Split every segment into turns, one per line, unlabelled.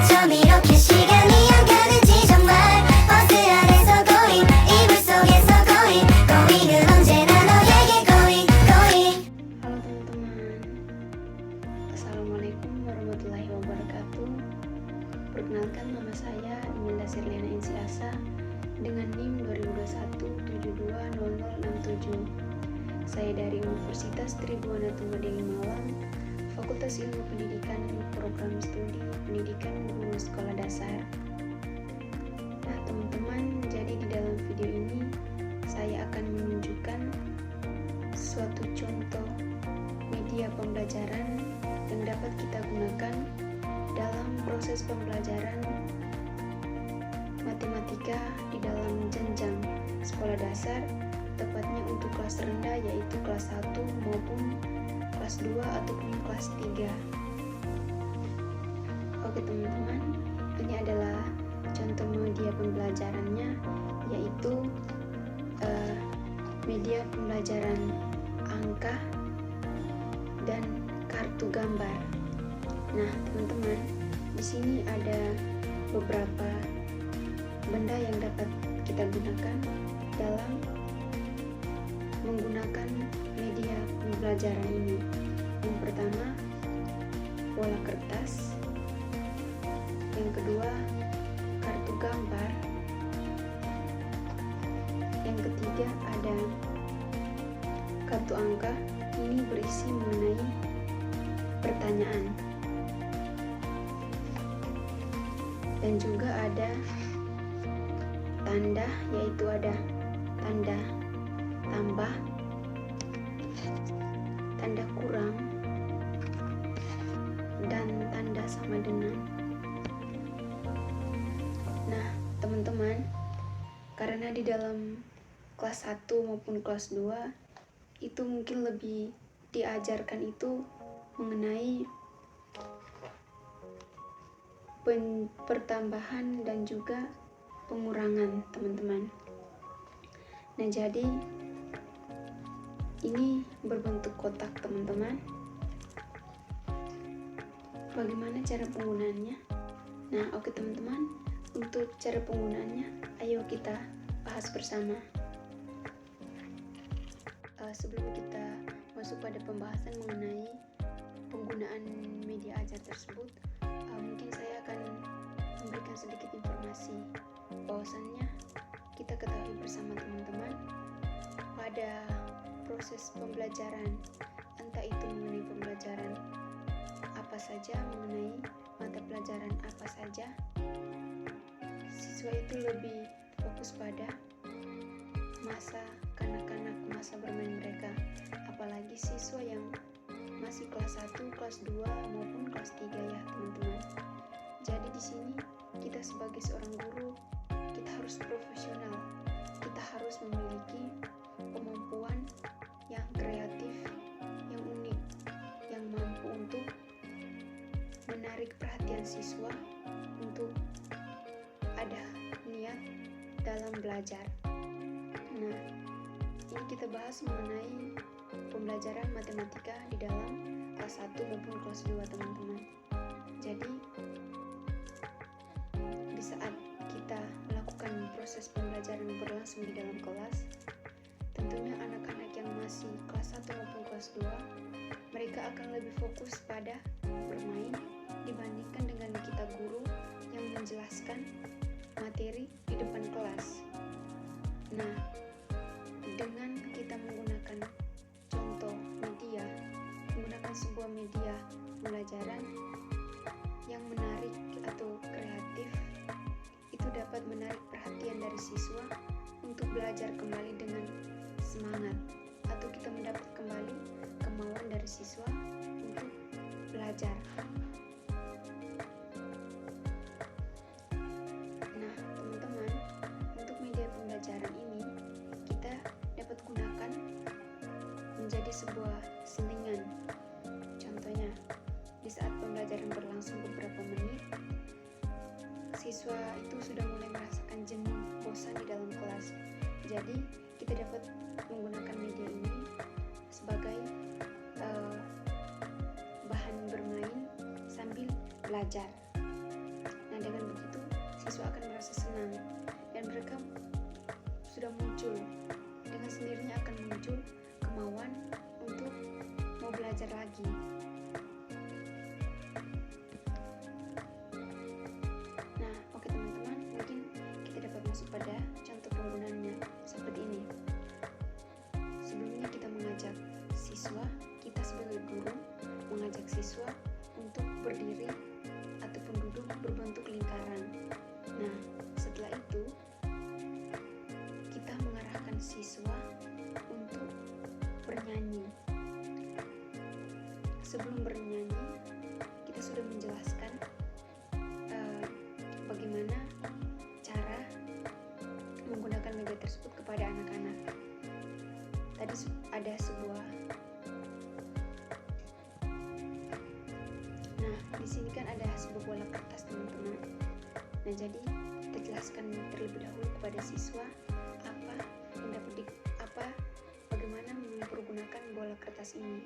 나처럼 이렇게 시간이 안 가는지 정말 버스 안에서 고잉 이불 속에서 고잉 고잉은 언제나 너에게 고잉 고잉.
Halo teman-teman, Assalamualaikum warahmatullahi wabarakatuh. Perkenalkan, nama saya Imelda Sirliana Insiasa dengan NIM 2021720067. Saya dari Universitas Tribuana Tunggadeli Malang, Fakultas Ilmu Pendidikan, Program Studi Pendidikan Guru Sekolah Dasar. Nah teman-teman, jadi di dalam video ini saya akan menunjukkan suatu contoh media pembelajaran yang dapat kita gunakan dalam proses pembelajaran matematika di dalam jenjang sekolah dasar, tepatnya untuk kelas rendah yaitu kelas 1 maupun kelas 2 ataupun kelas 3. Oke teman-teman, ini adalah contoh media pembelajarannya, yaitu media pembelajaran angka dan kartu gambar. Nah teman-teman, di sini ada beberapa benda yang dapat kita gunakan dalam menggunakan media pembelajaran ini. Yang pertama, bola kertas. Yang kedua, kartu gambar. Yang ketiga, ada kartu angka. Ini berisi mengenai pertanyaan. Dan juga ada tanda, yaitu ada tanda tambah, tanda kurang, dan tanda sama dengan. Nah teman-teman, karena di dalam kelas 1 maupun kelas 2 itu mungkin lebih diajarkan itu mengenai pertambahan dan juga pengurangan teman-teman. Nah jadi ini berbentuk kotak teman-teman. Bagaimana cara penggunaannya? Nah oke teman-teman, untuk cara penggunaannya ayo kita bahas bersama. Sebelum kita masuk pada pembahasan mengenai penggunaan media ajar tersebut, mungkin saya akan memberikan sedikit informasi bahwasannya kita ketahui bersama teman-teman, pada proses pembelajaran, entah itu mengenai pembelajaran apa saja, mengenai mata pelajaran apa saja, siswa itu lebih fokus pada masa kanak-kanak, masa bermain mereka, apalagi siswa yang masih kelas 1, kelas 2 maupun kelas 3 ya teman-teman. Jadi di sini kita sebagai seorang guru, kita harus profesional. Kita harus memiliki kemampuan yang kreatif, yang unik, yang mampu untuk menarik perhatian siswa untuk ada niat dalam belajar. Nah, ini kita bahas mengenai pembelajaran matematika di dalam kelas 1 maupun kelas 2 teman-teman. Jadi di saat kita melakukan proses pembelajaran berlangsung di dalam kelas, tentunya anak-anak yang masih kelas 1 maupun kelas 2, mereka akan lebih fokus pada bermain dibandingkan dengan kita guru yang menjelaskan materi di depan kelas. Nah, dengan kita menggunakan contoh media, menggunakan sebuah media pembelajaran yang menarik atau kreatif, itu dapat menarik perhatian dari siswa untuk belajar kembali dengan semangat, atau kita mendapat kembali kemauan dari siswa untuk belajar. Nah teman-teman, untuk media pembelajaran ini kita dapat gunakan menjadi sebuah selingan. Contohnya, di saat pembelajaran berlangsung beberapa menit, siswa itu sudah mulai merasakan jenuh, bosan di dalam kelas. Jadi kita dapat menggunakan media ini sebagai bahan bermain sambil belajar. dengan begitu siswa akan merasa senang dan mereka sudah muncul, dengan sendirinya akan muncul kemauan untuk mau belajar lagi. Nah, oke teman-teman, mungkin kita dapat masuk pada contoh penggunaannya seperti ini. Sebelumnya kita mengajak siswa, kita sebagai guru mengajak siswa untuk berdiri ataupun duduk berbentuk lingkaran. Nah, setelah itu kita mengarahkan siswa untuk bernyanyi. Sebelum bernyanyi, kita sudah menjelaskan bagaimana cara menggunakan media tersebut kepada anak-anak. Tadi ada sebuah, nah di sini kan ada sebuah bola kertas teman-teman. Nah jadi kita jelaskan terlebih dahulu kepada siswa bagaimana mempergunakan bola kertas ini.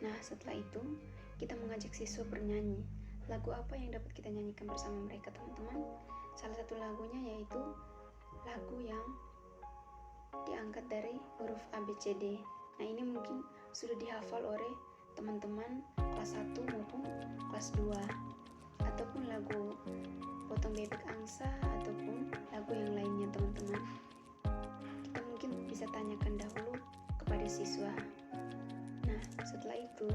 Nah setelah itu kita mengajak siswa bernyanyi. Lagu apa yang dapat kita nyanyikan bersama mereka teman-teman? Salah satu lagunya yaitu lagu yang diangkat dari huruf ABCD. Nah ini mungkin sudah dihafal oleh teman-teman kelas 1 maupun kelas 2, ataupun lagu Potong Bebek Angsa ataupun lagu yang lainnya teman-teman. Kita mungkin bisa tanyakan dahulu kepada siswa. Nah setelah itu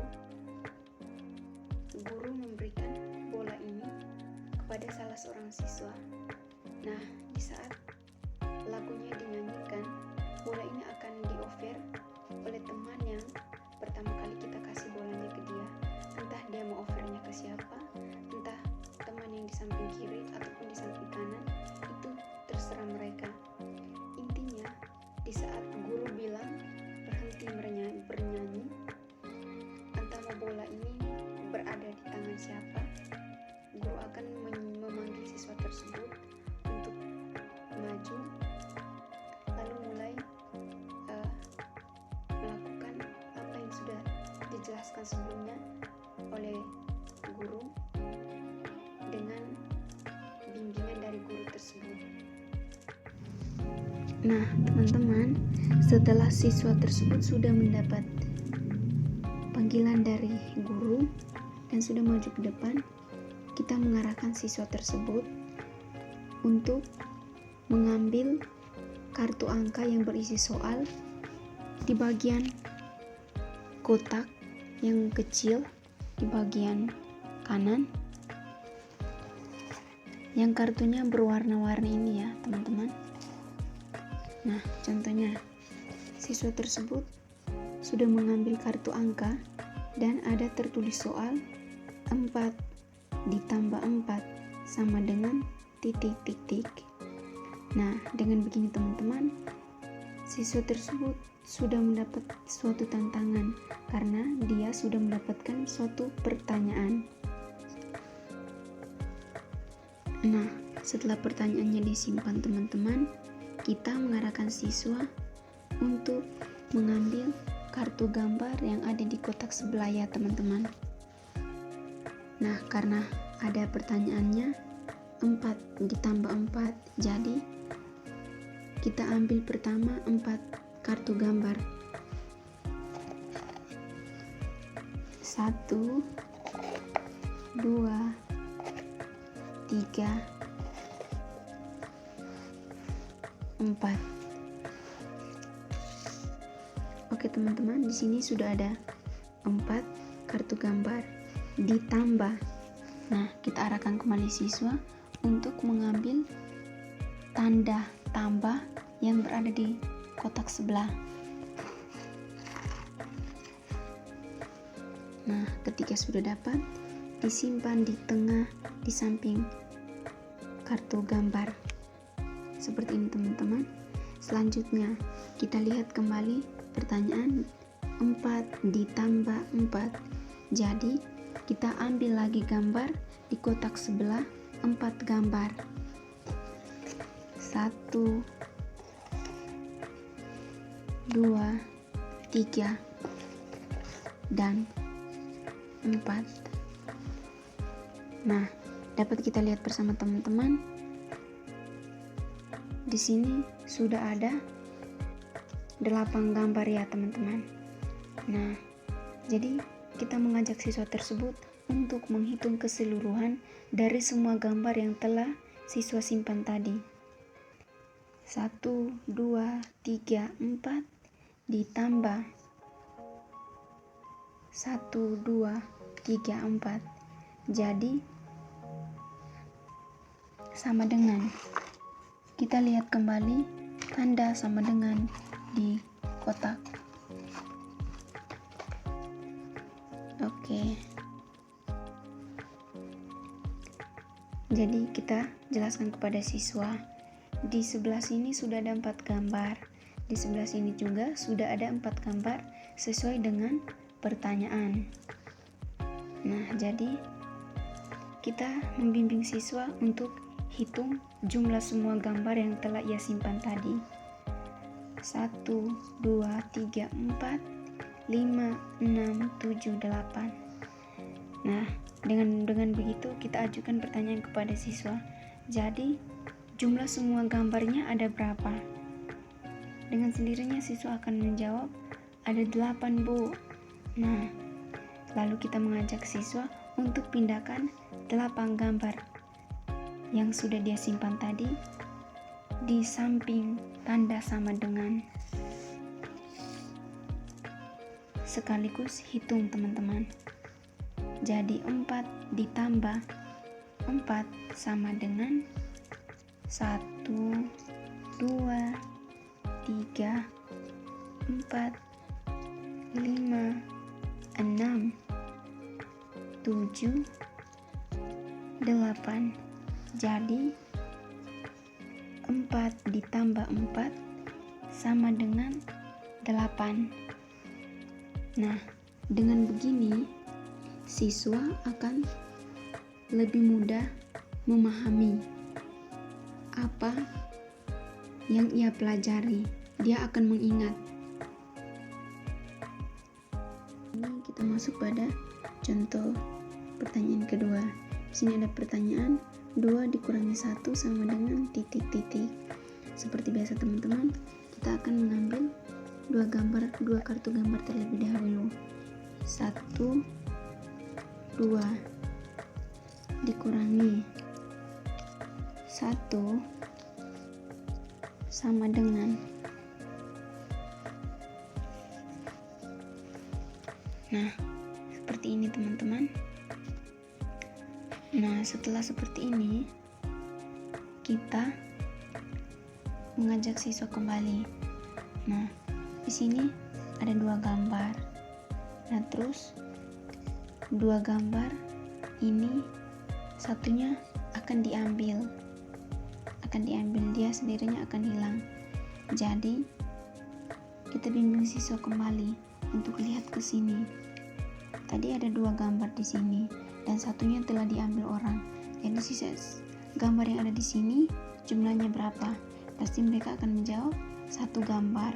guru memberikan bola ini kepada salah seorang siswa. Nah di saat lagunya dinyanyikan, bola ini akan di-offer oleh teman yang pertama kali kita kasih bolanya ke dia. Entah dia mau offernya ke siapa, entah teman yang di samping kiri ataupun di samping kanan, itu terserah mereka. Intinya di saat guru bilang berhenti bernyanyi, entah mau bola ini berada di tangan siapa, guru akan memanggil siswa tersebut untuk maju, lalu mulai melakukan apa yang sudah dijelaskan sebelumnya oleh guru dengan bimbingan dari guru tersebut. Nah teman-teman, setelah siswa tersebut sudah mendapat panggilan dari guru dan sudah maju ke depan, kita mengarahkan siswa tersebut untuk mengambil kartu angka yang berisi soal di bagian kotak yang kecil di bagian kanan, yang kartunya berwarna-warni ini ya teman-teman. Nah contohnya siswa tersebut sudah mengambil kartu angka dan ada tertulis soal 4 ditambah 4 sama dengan titik-titik. Nah dengan begini teman-teman, siswa tersebut sudah mendapat suatu tantangan karena dia sudah mendapatkan suatu pertanyaan. Nah setelah pertanyaannya disimpan teman-teman, kita mengarahkan siswa untuk mengambil kartu gambar yang ada di kotak sebelah ya teman-teman. Nah karena ada pertanyaannya 4 ditambah 4, jadi kita ambil pertama 4 kartu gambar. 1 2 3 4. Oke teman-teman, di sini sudah ada 4 kartu gambar ditambah. Nah, kita arahkan kembali siswa untuk mengambil tanda tambah yang berada di kotak sebelah. Nah, ketika sudah dapat, disimpan di tengah di samping kartu gambar. Seperti ini teman-teman. Selanjutnya, kita lihat kembali pertanyaan 4 ditambah 4. Jadi, kita ambil lagi gambar di kotak sebelah 4 gambar. 1 2 3 dan 4. Nah, dapat kita lihat bersama teman-teman. Di sini sudah ada 8 gambar ya teman-teman. Nah, jadi kita mengajak siswa tersebut untuk menghitung keseluruhan dari semua gambar yang telah siswa simpan tadi. 1, 2, 3, 4 ditambah 1, 2, 3, 4. Jadi sama dengan, kita lihat kembali tanda sama dengan di kotak. Oke. Jadi kita jelaskan kepada siswa, di sebelah sini sudah ada 4 gambar, di sebelah sini juga sudah ada 4 gambar sesuai dengan pertanyaan. Nah, jadi kita membimbing siswa untuk hitung jumlah semua gambar yang telah ia simpan tadi. 1, 2, 3, 4, 5, 6, 7, 8. Nah, dengan begitu kita ajukan pertanyaan kepada siswa. Jadi, jumlah semua gambarnya ada berapa? Dengan sendirinya siswa akan menjawab, ada 8, Bu. Nah, lalu kita mengajak siswa untuk pindahkan 8 gambar yang sudah dia simpan tadi di samping tanda sama dengan. Sekaligus hitung teman-teman. Jadi 4 ditambah 4 sama dengan 1, 2, 3, 4, 5, 6, 7, 8. Jadi 4 ditambah 4 sama dengan 8. Nah, dengan begini siswa akan lebih mudah memahami apa yang ia pelajari. Dia akan mengingat. Ini kita masuk pada contoh pertanyaan kedua. Di sini ada pertanyaan 2 dikurangi 1 sama dengan titik-titik. Seperti biasa teman-teman, kita akan mengambil 2 kartu gambar terlebih dahulu. 1, 2 dikurangi 1 sama dengan, nah seperti ini teman-teman. Nah, setelah seperti ini kita mengajak siswa kembali. Nah, di sini ada 2 gambar. Nah, terus 2 gambar ini satunya akan diambil, dia sendirinya akan hilang. Jadi kita bimbing siswa kembali untuk lihat ke sini. Tadi ada 2 gambar di sini dan satunya telah diambil orang. Jadi sisa gambar yang ada di sini jumlahnya berapa? Pasti mereka akan menjawab 1 gambar.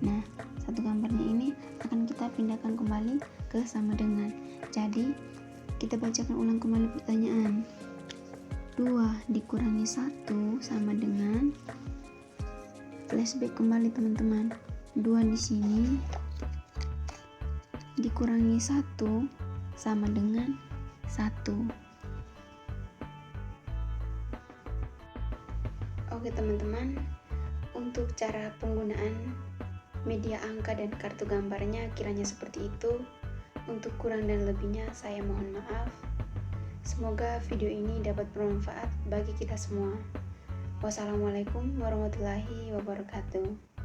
Nah, 1 gambarnya ini akan kita pindahkan kembali ke sama dengan. Jadi kita bacakan ulang kembali pertanyaan. 2 dikurangi 1 sama dengan, flashback kembali teman-teman. 2 di sini dikurangi 1 sama dengan 1. Oke teman-teman, untuk cara penggunaan media angka dan kartu gambarnya kiranya seperti itu. Untuk kurang dan lebihnya saya mohon maaf. Semoga video ini dapat bermanfaat bagi kita semua. Wassalamualaikum warahmatullahi wabarakatuh.